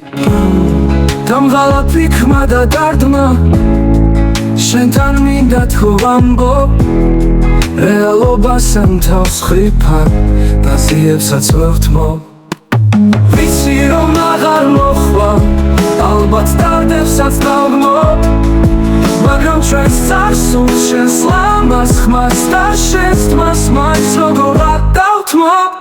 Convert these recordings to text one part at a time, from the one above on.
დამღალა ფიქმა და დარდმა შენთან მინდა თუ ვამბობ რეალობასთან თავს ხიფარ და ზიებსაც ვერთმობ ვიცი რომ აღარ მოხვალ ალბათ დარდებსაც დავგმობ მაგრამ ჩვენს წარსულს შენს ლამაზ ხმას და შენს თმას მაინც როგორ არ დავთმობ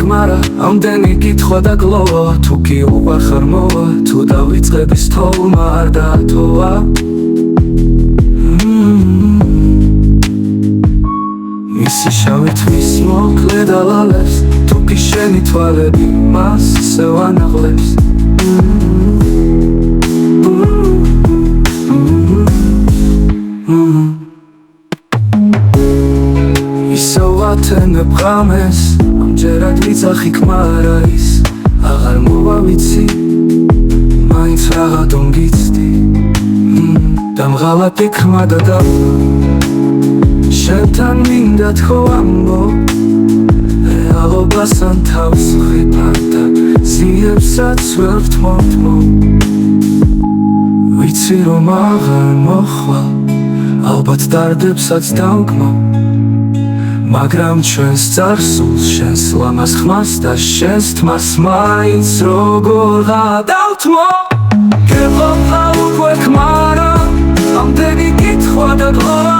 მარა ამდენი კითხვა და გლოვა თუ კი უყვარხარ მოვა თუ დავიწყების თოვლმა არ დაათოვა მისი შავი თვის მოკლე და ლალებს თუ კი შენი თვალები მას ისევ ანაღლებს ისევ ათენებ ღამეს ამჯერად ვიძახი ქმარ არის აღარ მოვა ვიცი მაინც რაღაცომ გიცდი დამღალა ფიქრმა და დარდმა შენთან მინდა თქო ვამბობ რეალობასთან თავს ხიფარ და ზიებსაც ვერ ვთმობ ვიცი რომ აღარ მოხვალ ალბათ დარდებსაც დავგმობ მაგრამ ჩვენს წარსულს შენს ლამაზ ხმას და შენს თმას მაინც როგორ დავთმობ გეყოფა უკვე ქმარა ამდენი კითხვა და გლოვა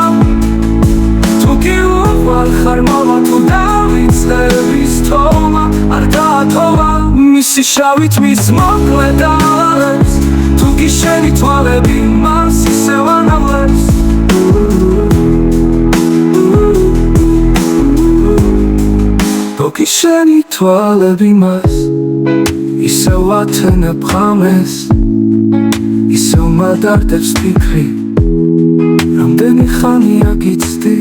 თუ კი უყვარხარ მოვა თუ დავიწყების თოვლმა არ დაათოვა მისი შავი თვის მოკლე და ლალებს თუ კი შენი თვალები მას ისევ ანაღლებს თუკი შენი თვალები მას ისევ ათენებ ღამეს ისევ მადარდებს ფიქრი რამდენი ხანია გიცდი